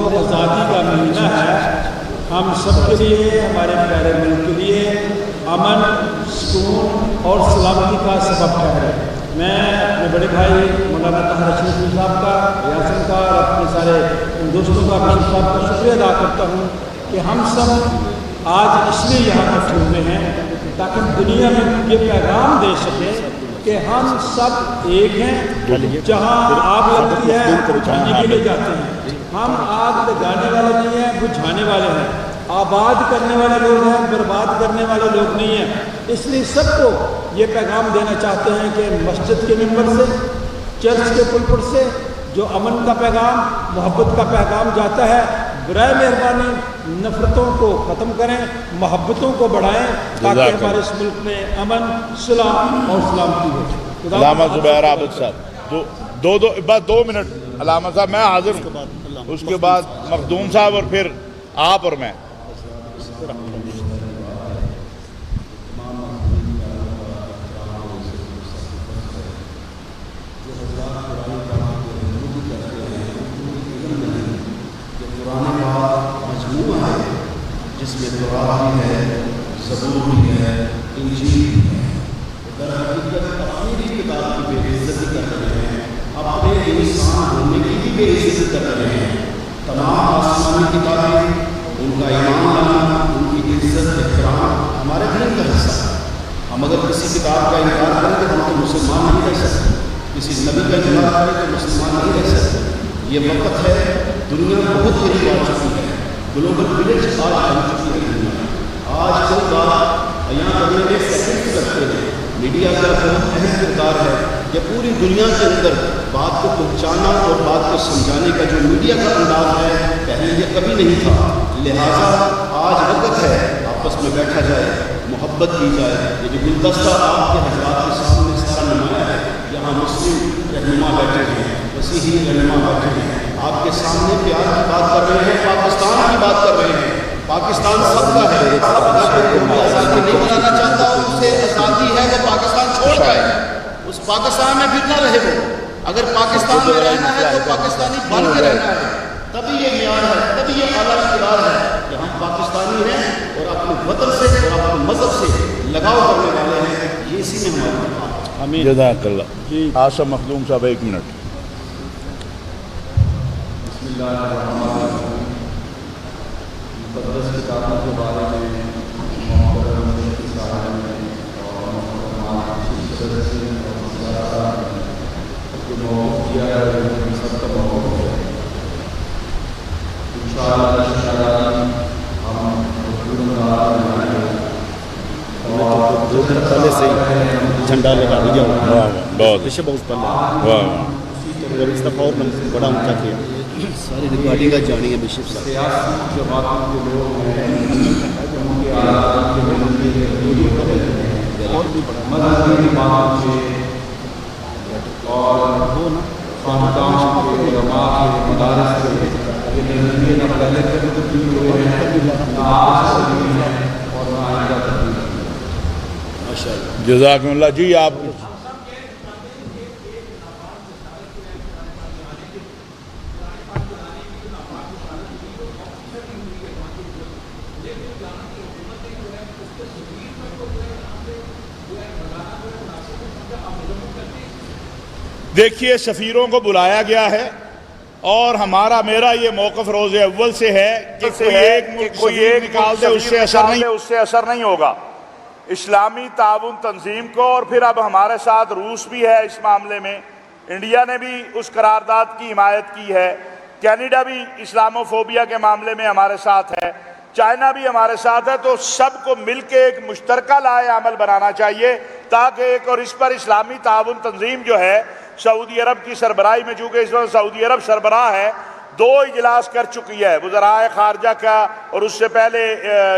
جو آزادی کا مہینہ ہے ہم سب کے لیے، ہمارے پیارے ملک کے لیے امن، سکون اور سلامتی کا سبب ہے۔ میں اپنے بڑے بھائی مولانا طاہر اشرفی صاحب کا، یاسین کا اور اپنے سارے دوستوں کا، بشیر صاحب کا شکریہ ادا کرتا ہوں کہ ہم سب آج اس لیے یہاں اکٹھے ہوئے ہیں تاکہ دنیا میں یہ پیغام دے سکے کہ ہم سب ایک ہیں۔ جہاں آگ لگتی ہے بجھانے کے لیے جاتے ہیں، ہم آگ لگانے والے نہیں ہیں، بجھانے والے ہیں۔ آباد کرنے والے لوگ ہیں، برباد کرنے والے لوگ نہیں ہیں۔ اس لیے سب کو یہ پیغام دینا چاہتے ہیں کہ مسجد کے ممبر سے، چرچ کے پلپٹ سے جو امن کا پیغام، محبت کا پیغام جاتا ہے، برائے مہربانی نفرتوں کو ختم کریں، محبتوں کو بڑھائیں تاکہ ہمارے اس ملک میں امن، صلح اور سلامتی ہو۔ علامہ زبیر عابد صاحب بس 2 منٹ۔ علامہ صاحب میں حاضر ہوں، اس کے بعد مخدوم صاحب اور پھر آپ اور میں۔ جس میں قرآن بھی ہے، زبور بھی ہے، انجیل بھی ہے۔ در حقیقت اپنی کتاب کی بے عزتی کر رہے ہیں، اپنے انسان ہونے کی بھی بے عزتی کر رہے ہیں۔ تمام آسمانی کتابیں، ان کا ایمان لانا، ان کی عزت احترام ہمارے دین کا حصہ ہے۔ ہم اگر کسی کتاب کا انکار کریں تو ہم تو مسلمان نہیں رہ سکتے، کسی نبی کا انکار کریں تو مسلمان نہیں رہ سکتے۔ یہ وقت ہے، دنیا بہت قریب آ چکی ہے، گلوبل ولیج آج بن چکی ہے دنیا۔ آج کل بات بیان کرنے میں سیکنڈ کرتے ہیں۔ میڈیا کا بہت اہم کردار ہے کہ پوری دنیا کے اندر بات کو پہنچانا اور بات کو سمجھانے کا جو میڈیا کا انداز ہے، پہلے یہ کبھی نہیں تھا۔ لہٰذا آج وقت ہے آپس میں بیٹھا جائے، محبت کی جائے۔ یہ جو گلدستہ آپ کے حضرات کے سامنے سارا نمایاں ہے، یہاں مسلم رہنما بیٹھے ہیں، مسیحی رہنما بیٹھے ہیں، آپ کے سامنے پیار کی بات کر رہے ہیں، پاکستان کی بات کر رہے ہیں۔ پاکستان سب کا ہے، اگر کوئی آزادی نہیں بنانا چاہتا، اسے آزادی ہے وہ پاکستان چھوڑ جائے، اس پاکستان میں پھر نہ رہے وہ۔ اگر پاکستان میں رہنا ہے تو پاکستانی بن کے رہنا ہے، تبھی یہ معیار ہے، تبھی یہ اعلیٰ اقتدار ہے کہ ہم پاکستانی ہیں اور اپنے وطن سے اور اپنے مذہب سے لگاؤ کرنے والے ہیں۔ یہ اسی میں ہماری بات ہے۔ جزاک اللہ۔ آصف مخدوم صاحب 1 منٹ۔ بسم اللہ الرحمن الرحیم۔ مقدس کتابوں کے بارے میں محترم مفتی صاحب نے اور محترم صدر سے اور وزارت صاحب نے جو موقف کیا ہے وہ سب کا موقف ہے۔ انشاءاللہ ہم اور 2 دن پہلے سے جھنڈا لگا دیا بہت پیچھے بہت پہلے اور اس دفعہ اور بڑا اونچا کیا۔ ساری ریکارڈنگ کا جانی ہے بشپ صاحب۔ سیاسی جماعتوں کے لوگ ہیں، ان کے آزاد کے اور بھی مذہبی جماعت سے اور خاندان کے علماء کے مدارس کے یہ نظریے نہ پہلے سے تبدیل ہوئے ہیں، نہ آج تبدیل ہیں اور نہ آئندہ تبدیل ہیں۔ ماشاء اللہ، جزاک اللہ۔ جی آپ دیکھیے، سفیروں کو بلایا گیا ہے اور میرا یہ موقف روز اول سے ہے کہ کوئی ایک نکال دے، اس سے اثر نہیں ہوگا۔ اسلامی تعاون تنظیم کو، اور پھر اب ہمارے ساتھ روس بھی ہے اس معاملے میں، انڈیا نے بھی اس قرارداد کی حمایت کی ہے، کینیڈا بھی اسلاموفوبیا کے معاملے میں ہمارے ساتھ ہے، چائنا بھی ہمارے ساتھ ہے۔ تو سب کو مل کے ایک مشترکہ لائحہ عمل بنانا چاہیے تاکہ اور اس پر اسلامی تعاون تنظیم جو ہے سعودی عرب کی سربراہی میں، چونکہ اس وقت سعودی عرب سربراہ ہے، 2 اجلاس کر چکی ہے وزرائے خارجہ کا اور اس سے پہلے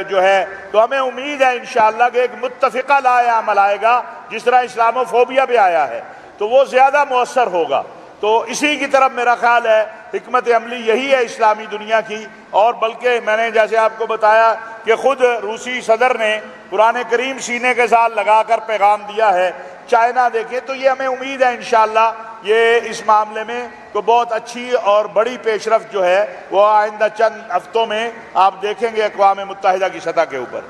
جو ہے، تو ہمیں امید ہے انشاءاللہ کہ ایک متفقہ لائحہ عمل آئے گا جس طرح اسلاموفوبیا پہ آیا ہے، تو وہ زیادہ مؤثر ہوگا۔ تو اسی کی طرف میرا خیال ہے حکمت عملی یہی ہے اسلامی دنیا کی، اور بلکہ میں نے جیسے آپ کو بتایا کہ خود روسی صدر نے قرآن کریم سینے کے ساتھ لگا کر پیغام دیا ہے چائنا دیکھیں، تو یہ ہمیں امید ہے انشاءاللہ یہ اس معاملے میں کو بہت اچھی اور بڑی پیش رفت جو ہے وہ آئندہ چند ہفتوں میں آپ دیکھیں گے اقوام متحدہ کی سطح کے اوپر۔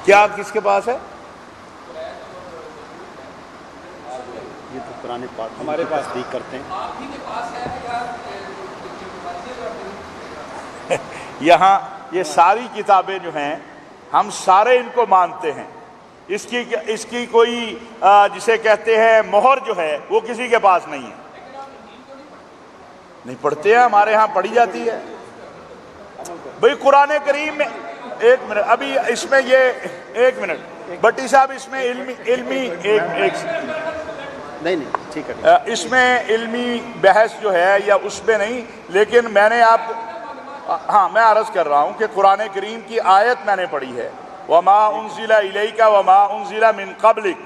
کیا کس کے پاس ہے؟ یہ تو قرآن پاک ہمارے پاس تصدیق کرتے ہیں۔ یہاں یہ ساری کتابیں جو ہیں ہم سارے ان کو مانتے ہیں، اس کی کوئی جسے کہتے ہیں مہر جو ہے وہ کسی کے پاس نہیں ہے۔ نہیں پڑھتے ہیں، ہمارے ہاں پڑھی جاتی ہے بھئی قرآن کریم میں۔ ایک منٹ، ابھی اس میں یہ ایک منٹ بٹی صاحب، اس میں علمی نہیں ٹھیک ہے، اس میں علمی بحث جو ہے یا اس میں نہیں، لیکن میں نے آپ ہاں میں عرض کر رہا ہوں کہ قرآن کریم کی آیت میں نے پڑھی ہے، وَمَا أُنزِلَ إِلَيْكَ وَمَا أُنزِلَ مِن قَبْلِكَ۔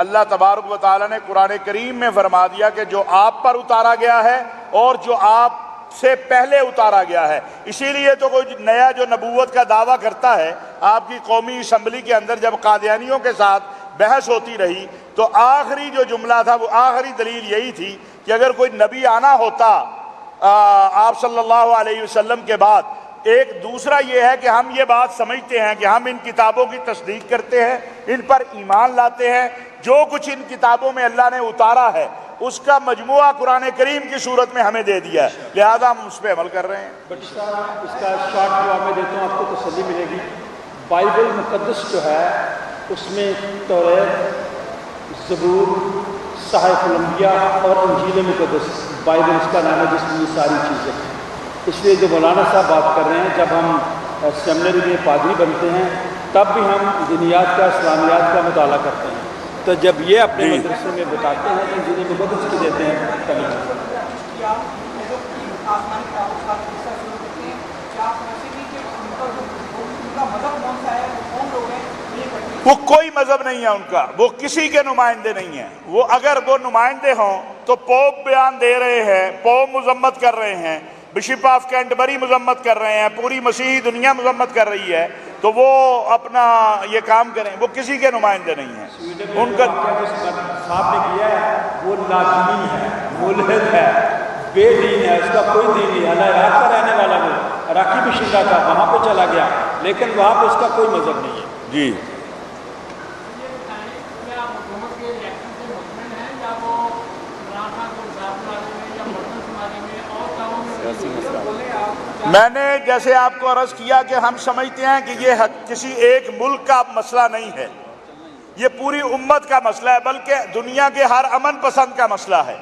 اللہ تبارک و تعالیٰ نے قرآن کریم میں فرما دیا کہ جو آپ پر اتارا گیا ہے اور جو آپ سے پہلے اتارا گیا ہے۔ اسی لیے تو کوئی نیا جو نبوت کا دعویٰ کرتا ہے، آپ کی قومی اسمبلی کے اندر جب قادیانیوں کے ساتھ بحث ہوتی رہی تو آخری جو جملہ تھا وہ آخری دلیل یہی تھی کہ اگر کوئی نبی آنا ہوتا آپ صلی اللہ علیہ وسلم کے بعد، ایک دوسرا یہ ہے کہ ہم یہ بات سمجھتے ہیں کہ ہم ان کتابوں کی تصدیق کرتے ہیں، ان پر ایمان لاتے ہیں، جو کچھ ان کتابوں میں اللہ نے اتارا ہے اس کا مجموعہ قرآن کریم کی صورت میں ہمیں دے دیا ہے، لہذا ہم اس پہ عمل کر رہے ہیں۔ بٹ صاحب اس کا شارٹ جواب میں دیتا ہوں، آپ کو تسلی ملے گی۔ بائبل مقدس جو ہے اس میں توریت، زبور، صحائف الانبیاء اور انجیل مقدس، بائبل اس کا نام ہے جس میں یہ ساری چیزیں ہیں۔ اس لیے جو مولانا صاحب بات کر رہے ہیں، جب ہم سیمنری میں پادری بنتے ہیں تب بھی ہم دینیات کا، اسلامیات کا مطالعہ کرتے ہیں، تو جب یہ اپنے مدرسے میں بتاتے ہیں تو انجیل مقدس کی دیتے ہیں کبھی وہ کوئی مذہب نہیں ہے ان کا، وہ کسی کے نمائندے نہیں ہیں۔ وہ اگر وہ نمائندے ہوں تو پوپ بیان دے رہے ہیں، پوپ مذمت کر رہے ہیں، بشپ آف کینٹربری مذمت کر رہے ہیں، پوری مسیحی دنیا مذمت کر رہی ہے، تو وہ اپنا یہ کام کریں، وہ کسی کے نمائندے نہیں ہیں۔ ان کا صاحب نے کیا ہے وہ نادین ہے، ملحد ہے، بے دین ہے، اس کا کوئی دین نہیں ہے۔ اللہ عراق کا رہنے والا وہ عراقی بشندہ تھا، وہاں پہ چلا گیا، لیکن وہاں پہ اس کا کوئی مذہب نہیں ہے۔ جی میں نے جیسے آپ کو عرض کیا کہ ہم سمجھتے ہیں کہ یہ کسی ایک ملک کا مسئلہ نہیں ہے، یہ پوری امت کا مسئلہ ہے، بلکہ دنیا کے ہر امن پسند کا مسئلہ ہے۔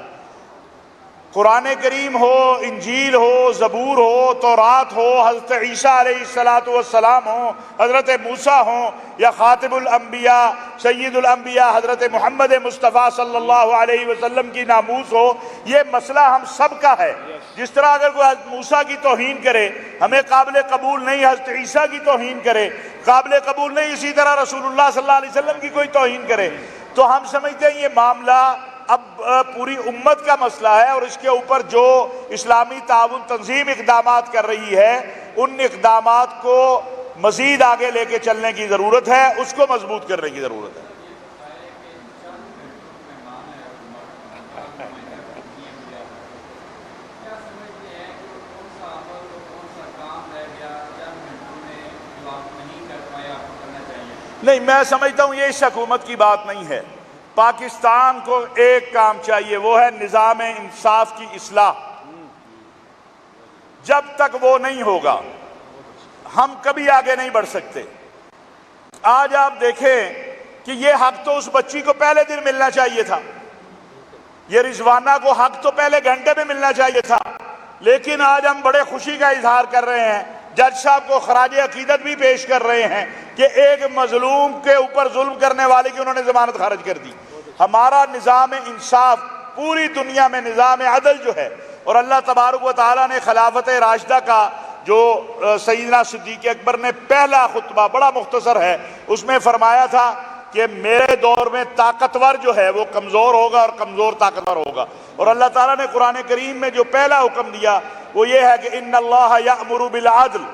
قرآن کریم ہو، انجیل ہو، زبور ہو، تورات ہو، حضرت عیسیٰ علیہ السلام ہو، حضرت موسیٰ ہوں، یا خاتم الانبیاء سید الانبیاء حضرت محمد مصطفیٰ صلی اللہ علیہ وسلم کی ناموس ہو، یہ مسئلہ ہم سب کا ہے۔ جس طرح اگر کوئی حضرت موسیٰ کی توہین کرے ہمیں قابل قبول نہیں، حضرت عیسیٰ کی توہین کرے قابل قبول نہیں، اسی طرح رسول اللہ صلی اللہ علیہ وسلم کی کوئی توہین کرے، تو ہم سمجھتے ہیں یہ معاملہ اب پوری امت کا مسئلہ ہے، اور اس کے اوپر جو اسلامی تعاون تنظیم اقدامات کر رہی ہے ان اقدامات کو مزید آگے لے کے چلنے کی ضرورت ہے، اس کو مضبوط کرنے کی ضرورت ہے۔ نہیں، میں سمجھتا ہوں یہ اس حکومت کی بات نہیں ہے۔ پاکستان کو ایک کام چاہیے، وہ ہے نظام انصاف کی اصلاح۔ جب تک وہ نہیں ہوگا ہم کبھی آگے نہیں بڑھ سکتے۔ آج آپ دیکھیں کہ یہ حق تو اس بچی کو پہلے دن ملنا چاہیے تھا، یہ رضوانہ کو حق تو پہلے گھنٹے میں ملنا چاہیے تھا، لیکن آج ہم بڑے خوشی کا اظہار کر رہے ہیں، جج صاحب کو خراج عقیدت بھی پیش کر رہے ہیں کہ ایک مظلوم کے اوپر ظلم کرنے والے کی انہوں نے ضمانت خارج کر دی۔ ہمارا نظام انصاف پوری دنیا میں نظام عدل جو ہے، اور اللہ تبارک و تعالیٰ نے خلافت راشدہ کا جو سیدنا صدیق اکبر نے پہلا خطبہ بڑا مختصر ہے اس میں فرمایا تھا کہ میرے دور میں طاقتور جو ہے وہ کمزور ہوگا اور کمزور طاقتور ہوگا. اور اللہ تعالیٰ نے قرآن کریم میں جو پہلا حکم دیا وہ یہ ہے کہ ان اللہ یأمر بالعدل،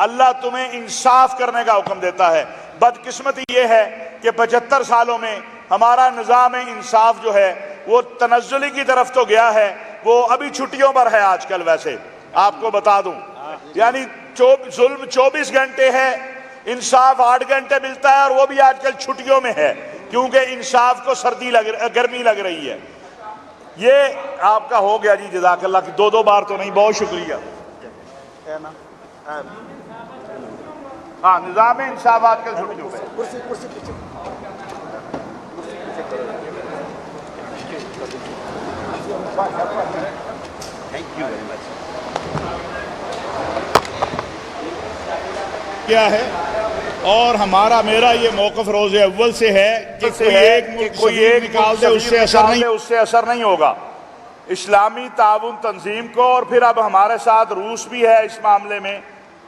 اللہ تمہیں انصاف کرنے کا حکم دیتا ہے. بدقسمتی یہ ہے کہ 75 سالوں میں ہمارا نظام انصاف جو ہے وہ تنزلی کی طرف تو گیا ہے، وہ ابھی چھٹیوں پر ہے آج کل. ویسے آپ کو بتا دوں یعنی ظلم 24 گھنٹے ہے، انصاف 8 گھنٹے ملتا ہے، اور وہ بھی آج کل چھٹیوں میں ہے کیونکہ انصاف کو گرمی لگ رہی ہے. یہ آپ کا ہو گیا جی، جزاک اللہ. کی 2 بار تو نہیں، بہت شکریہ. ہاں نظام انصاف آج کل چھٹیوں میں. کیا ہے اور میرا یہ موقف روز اول سے ہے کہ کوئی ایک نکال دے اس سے اثر نہیں ہوگا. اسلامی تعاون تنظیم کو، اور پھر اب ہمارے ساتھ روس بھی ہے اس معاملے میں،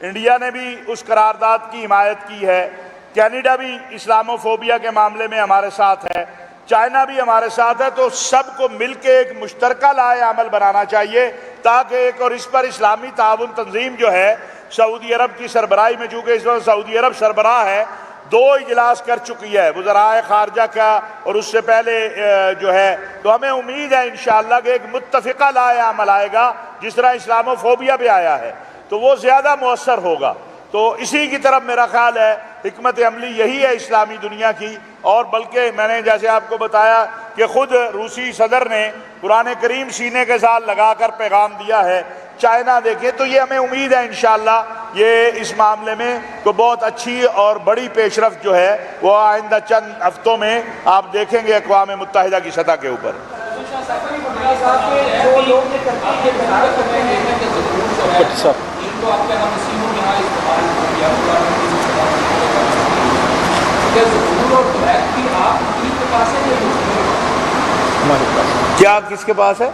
انڈیا نے بھی اس قرارداد کی حمایت کی ہے، کینیڈا بھی اسلاموفوبیا کے معاملے میں ہمارے ساتھ ہے، چائنا بھی ہمارے ساتھ ہے. تو سب کو مل کے ایک مشترکہ لائحہ عمل بنانا چاہیے تاکہ اور اس پر اسلامی تعاون تنظیم جو ہے سعودی عرب کی سربراہی میں، چونکہ اس وقت سعودی عرب سربراہ ہے، 2 اجلاس کر چکی ہے وزرائے خارجہ کا اور اس سے پہلے جو ہے. تو ہمیں امید ہے انشاءاللہ کہ ایک متفقہ لائحہ عمل آئے گا جس طرح اسلاموفوبیا بھی آیا ہے، تو وہ زیادہ مؤثر ہوگا. تو اسی کی طرف میرا خیال ہے حکمت عملی یہی ہے اسلامی دنیا کی. اور بلکہ میں نے جیسے آپ کو بتایا کہ خود روسی صدر نے قرآن کریم سینے کے ساتھ لگا کر پیغام دیا ہے. چائنا دیکھیں تو یہ ہمیں امید ہے انشاءاللہ یہ اس معاملے میں تو بہت اچھی اور بڑی پیش رفت جو ہے وہ آئندہ چند ہفتوں میں آپ دیکھیں گے اقوام متحدہ کی سطح کے اوپر. کیا کس کے پاس ہے؟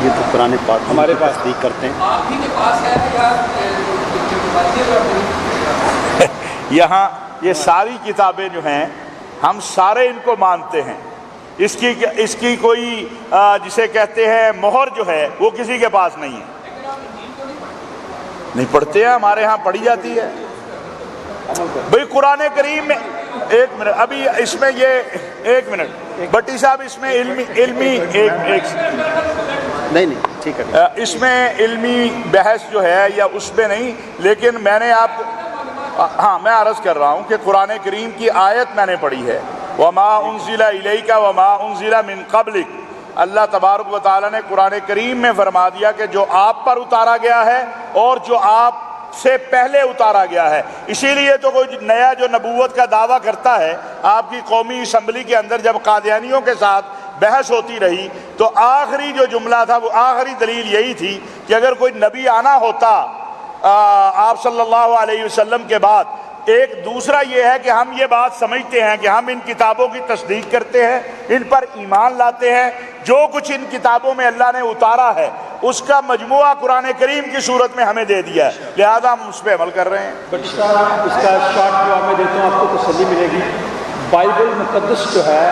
یہ تو قرآن پاک ہمارے پاس تصدیق کرتے ہیں. یہاں یہ ساری کتابیں جو ہیں ہم سارے ان کو مانتے ہیں. اس کی کوئی جسے کہتے ہیں مہر جو ہے وہ کسی کے پاس نہیں ہے. نہیں پڑھتے ہیں، ہمارے ہاں پڑھی جاتی ہے بھئی قرآن کریم میں. ایک منٹ ابھی اس میں یہ ایک منٹ بٹی صاحب اس میں علمی نہیں ٹھیک ہے، اس میں علمی بحث جو ہے یا اس میں نہیں، لیکن میں نے آپ ہاں میں عرض کر رہا ہوں کہ قرآن کریم کی آیت میں نے پڑھی ہے وَمَا أُنزِلَ إِلَيْكَ وَمَا أُنزِلَ مِن قَبْلِكَ. اللہ تبارک و تعالیٰ نے قرآن کریم میں فرما دیا کہ جو آپ پر اتارا گیا ہے اور جو آپ سے پہلے اتارا گیا ہے. اسی لیے تو کوئی نیا جو نبوت کا دعویٰ کرتا ہے، آپ کی قومی اسمبلی کے اندر جب قادیانیوں کے ساتھ بحث ہوتی رہی تو آخری جو جملہ تھا وہ آخری دلیل یہی تھی کہ اگر کوئی نبی آنا ہوتا آپ صلی اللہ علیہ وسلم کے بعد. ایک دوسرا یہ ہے کہ ہم یہ بات سمجھتے ہیں کہ ہم ان کتابوں کی تصدیق کرتے ہیں، ان پر ایمان لاتے ہیں. جو کچھ ان کتابوں میں اللہ نے اتارا ہے اس کا مجموعہ قرآن کریم کی صورت میں ہمیں دے دیا ہے، لہذا ہم اس پہ عمل کر رہے ہیں. بٹ صاحب اس کا شارٹ جواب میں دیتا ہوں، آپ کو تسلی ملے گی. بائبل مقدس جو ہے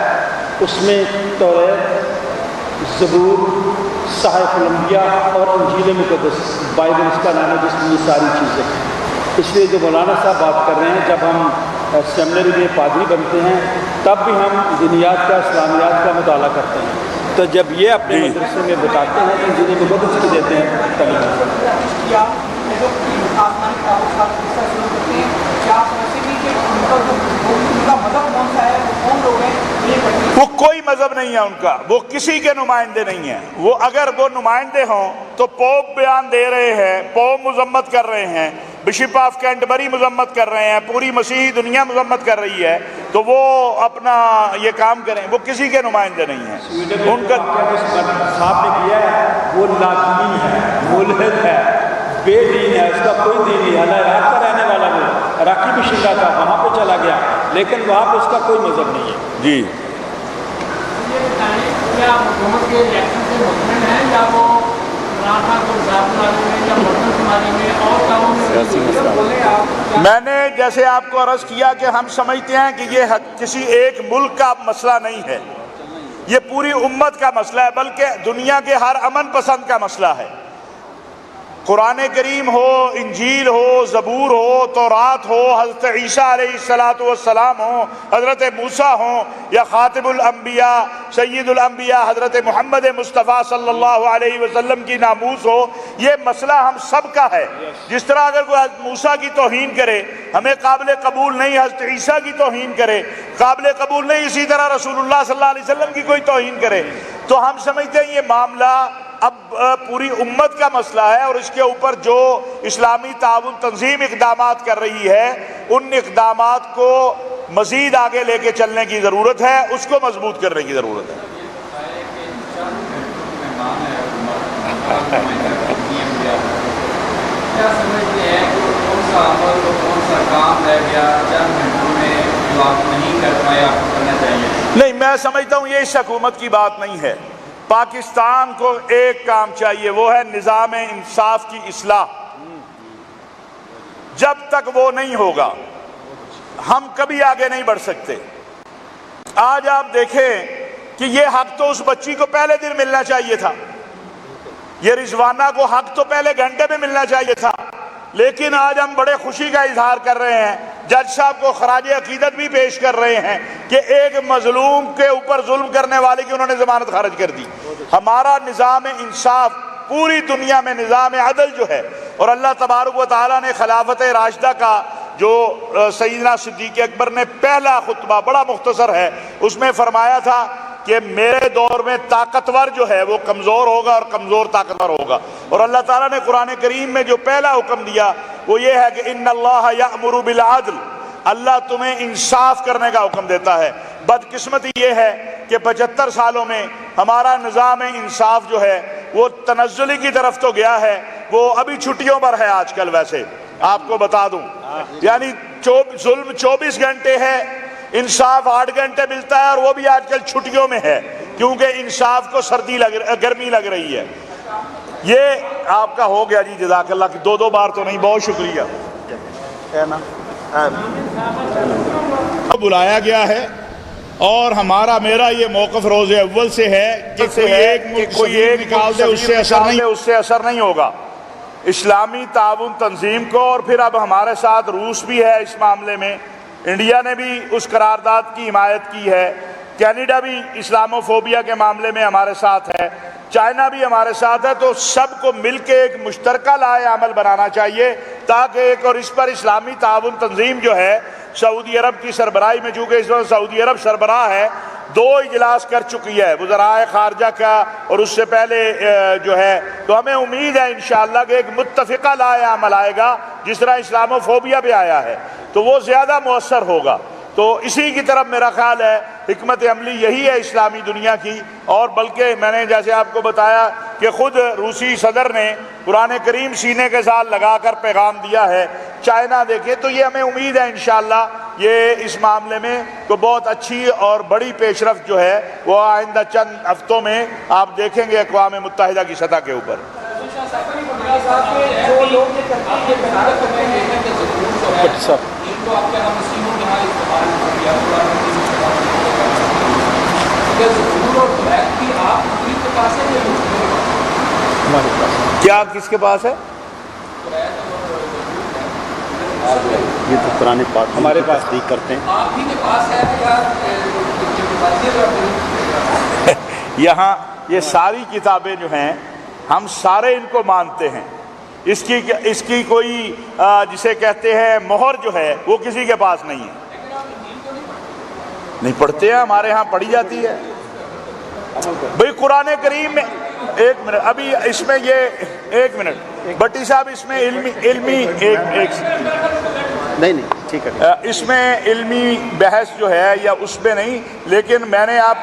اس میں توریت، زبور، صحائف الانبیاء اور انجیل مقدس، بائبل اس کا نام ہے جس میں یہ ساری چیزیں ہیں. اس لیے جو مولانا صاحب بات کر رہے ہیں، جب ہم سیمنری میں پادری بنتے ہیں تب بھی ہم دینیات کا، اسلامیات کا مطالعہ کرتے ہیں. تو جب یہ اپنے مدرسے میں بتاتے ہیں تو انجیل مقدس کی دیتے ہیں تبھی. وہ کوئی مذہب نہیں ہے ان کا، وہ کسی کے نمائندے نہیں ہیں. وہ اگر وہ نمائندے ہوں تو پوپ بیان دے رہے ہیں، پوپ مذمت کر رہے ہیں، بشپ آف کینٹبری مذمت کر رہے ہیں، پوری مسیحی دنیا مذمت کر رہی ہے، تو وہ اپنا یہ کام کریں. وہ کسی کے نمائندے نہیں ہیں. ان کا صاحب نے کیا ہے وہ لادین ہے، ملحد ہے، بے دین ہے، اس کا کوئی دین نہیں ہے. عراق کا رہنے والا وہ عراقی بشندہ تھا، وہاں پہ چلا گیا لیکن وہاں پہ اس کا کوئی مذہب نہیں ہے. جی کیا حکومت کے الیکشن سے مطمئن ہیں یا وہ راٹھا کو میں یا برتن سنبھالنے میں اور کاموں میں میں نے جیسے آپ کو عرض کیا کہ ہم سمجھتے ہیں کہ یہ کسی ایک ملک کا مسئلہ نہیں ہے، یہ پوری امت کا مسئلہ ہے، بلکہ دنیا کے ہر امن پسند کا مسئلہ ہے۔ قرآن کریم ہو، انجیل ہو، زبور ہو، تورات ہو، حضرت عیسیٰ علیہ السلام ہو، حضرت موسیٰ ہوں، یا خاتم الانبیاء سید الانبیاء حضرت محمد مصطفیٰ صلی اللہ علیہ وسلم کی ناموس ہو، یہ مسئلہ ہم سب کا ہے۔ جس طرح اگر کوئی حضرت موسیٰ کی توہین کرے ہمیں قابل قبول نہیں، حضرت عیسیٰ کی توہین کرے قابل قبول نہیں، اسی طرح رسول اللہ صلی اللہ علیہ وسلم کی کوئی توہین کرے، تو ہم سمجھتے ہیں یہ معاملہ اب پوری امت کا مسئلہ ہے، اور اس کے اوپر جو اسلامی تعاون تنظیم اقدامات کر رہی ہے ان اقدامات کو مزید آگے لے کے چلنے کی ضرورت ہے، اس کو مضبوط کرنے کی ضرورت ہے۔ کیا سمجھتے ہیں کہ کون سا عمل اور کون سا کام رہ گیا چند گھنٹوں میں جو آپ نہیں کر پائے، آپ کو کرنا چاہیے؟ نہیں، میں سمجھتا ہوں یہ اس حکومت کی بات نہیں ہے۔ پاکستان کو ایک کام چاہیے، وہ ہے نظام انصاف کی اصلاح۔ جب تک وہ نہیں ہوگا ہم کبھی آگے نہیں بڑھ سکتے۔ آج آپ دیکھیں کہ یہ حق تو اس بچی کو پہلے دن ملنا چاہیے تھا، یہ رضوانہ کو حق تو پہلے گھنٹے میں ملنا چاہیے تھا، لیکن آج ہم بڑے خوشی کا اظہار کر رہے ہیں، جج صاحب کو خراج عقیدت بھی پیش کر رہے ہیں کہ ایک مظلوم کے اوپر ظلم کرنے والے کی انہوں نے ضمانت خارج کر دی۔ ہمارا نظام انصاف پوری دنیا میں نظام عدل جو ہے، اور اللہ تبارک و تعالیٰ نے خلافت راشدہ کا جو سیدنا صدیق اکبر نے پہلا خطبہ بڑا مختصر ہے، اس میں فرمایا تھا کہ میرے دور میں طاقتور جو ہے وہ کمزور ہوگا اور کمزور طاقتور ہوگا، اور اللہ تعالیٰ نے قرآن کریم میں جو پہلا حکم دیا وہ یہ ہے کہ ان اللہ یأمر بالعدل، اللہ تمہیں انصاف کرنے کا حکم دیتا ہے۔ بدقسمتی یہ ہے کہ 75 سالوں میں ہمارا نظام انصاف جو ہے وہ تنزلی کی طرف تو گیا ہے، وہ ابھی چھٹیوں پر ہے آج کل۔ ویسے آپ کو بتا دوں یعنی ظلم 24 گھنٹے ہے، انصاف 8 گھنٹے ملتا ہے، اور وہ بھی آج کل چھٹیوں میں ہے کیونکہ انصاف کو گرمی لگ رہی ہے۔ یہ آپ کا ہو گیا جی، جزاک اللہ کی 2 بار تو نہیں، بہت شکریہ۔ بلایا گیا ہے اور میرا یہ موقف روز اول سے ہے کہ کوئی ایک ملک نکال دے اس سے اثر نہیں ہوگا۔ اسلامی تعاون تنظیم کو، اور پھر اب ہمارے ساتھ روس بھی ہے اس معاملے میں، انڈیا نے بھی اس قرارداد کی حمایت کی ہے، کینیڈا بھی اسلامو فوبیا کے معاملے میں ہمارے ساتھ ہے، چائنا بھی ہمارے ساتھ ہے، تو سب کو مل کے ایک مشترکہ لائحہ عمل بنانا چاہیے تاکہ ایک، اور اس پر اسلامی تعاون تنظیم جو ہے سعودی عرب کی سربراہی میں، چونکہ اس وقت سعودی عرب سربراہ ہے، 2 اجلاس کر چکی ہے وزراء خارجہ کا اور اس سے پہلے جو ہے، تو ہمیں امید ہے انشاءاللہ کہ ایک متفقہ لائحہ عمل آئے گا جس طرح اسلامو فوبیا بھی آیا ہے، تو وہ زیادہ مؤثر ہوگا۔ تو اسی کی طرف میرا خیال ہے حکمت عملی یہی ہے اسلامی دنیا کی، اور بلکہ میں نے جیسے آپ کو بتایا کہ خود روسی صدر نے قرآن کریم سینے کے ساتھ لگا کر پیغام دیا ہے، چائنا دیکھیں، تو یہ ہمیں امید ہے انشاءاللہ یہ اس معاملے میں تو بہت اچھی اور بڑی پیش رفت جو ہے وہ آئندہ چند ہفتوں میں آپ دیکھیں گے اقوام متحدہ کی سطح کے اوپر۔ کیا کس کے پاس ہے؟ یہ تو قرآن پاک ہمارے پاس تصدیق کرتے ہیں۔ یہاں یہ ساری کتابیں جو ہیں ہم سارے ان کو مانتے ہیں، اس کی کوئی جسے کہتے ہیں مہر جو ہے وہ کسی کے پاس نہیں ہے۔ نہیں پڑھتے ہیں، ہمارے ہاں پڑھی جاتی ہے بھئی قرآن کریم میں۔ ایک منٹ، ابھی اس میں یہ ایک منٹ بٹی صاحب، اس میں علمی نہیں ٹھیک ہے، اس میں علمی بحث جو ہے یا اس میں نہیں، لیکن میں نے آپ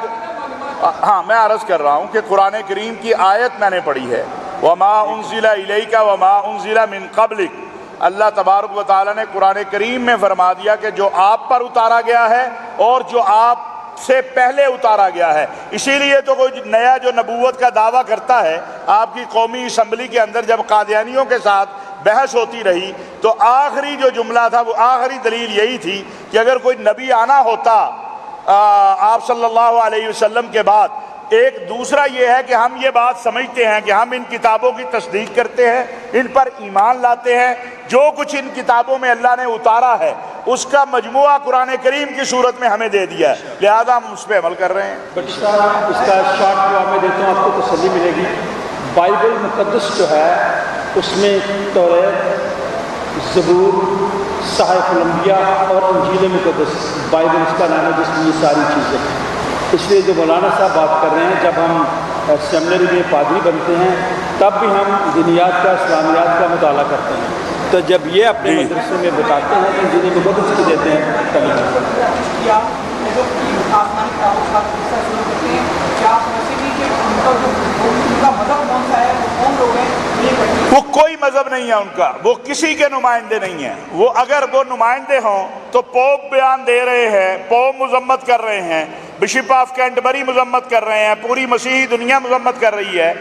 ہاں میں عرض کر رہا ہوں کہ قرآن کریم کی آیت میں نے پڑھی ہے، وَمَا أُنزِلَ إِلَيْكَ وَمَا أُنزِلَ مِن قَبْلِكَ۔ اللہ تبارک و تعالیٰ نے قرآن کریم میں فرما دیا کہ جو آپ پر اتارا گیا ہے اور جو آپ سے پہلے اتارا گیا ہے۔ اسی لیے تو کوئی نیا جو نبوت کا دعویٰ کرتا ہے، آپ کی قومی اسمبلی کے اندر جب قادیانیوں کے ساتھ بحث ہوتی رہی تو آخری جو جملہ تھا وہ آخری دلیل یہی تھی کہ اگر کوئی نبی آنا ہوتا آپ صلی اللہ علیہ وسلم کے بعد، ایک دوسرا یہ ہے کہ ہم یہ بات سمجھتے ہیں کہ ہم ان کتابوں کی تصدیق کرتے ہیں، ان پر ایمان لاتے ہیں، جو کچھ ان کتابوں میں اللہ نے اتارا ہے اس کا مجموعہ قرآن کریم کی صورت میں ہمیں دے دیا ہے، لہذا ہم اس پہ عمل کر رہے ہیں۔ بٹ صاحب اس کا شارٹ جواب میں دیتا ہوں، آپ کو تسلی ملے گی۔ بائبل مقدس جو ہے اس میں توریت، زبور، صحائف الانبیاء اور انجیل مقدس، بائبل اس کا نام ہے جس میں یہ ساری چیزیں ہیں۔ اس لیے جو مولانا صاحب بات کر رہے ہیں، جب ہم سیمنری میں پادری بنتے ہیں تب بھی ہم دینیات کا، اسلامیات کا مطالعہ کرتے ہیں، تو جب یہ اپنے مدرسے میں بتاتے ہیں تو انجیل مقدس کی دیتے ہیں تبھی کیا جو آسمانی کتابوں کا قصہ شروع کرتے ہیں، کیا آپ ویسے بھی کہ ان کا مذہب کون سا ہے، وہ کون لوگ ہیں یہ کرتے ہیں؟ وہ کوئی مذہب نہیں ہے ان کا، وہ کسی کے نمائندے نہیں ہیں۔ وہ اگر وہ نمائندے ہوں تو پوپ بیان دے رہے ہیں، پوپ مذمت کر رہے ہیں، بشپ آف کینٹبری مذمت کر رہے ہیں، پوری مسیحی دنیا مذمت کر رہی ہے۔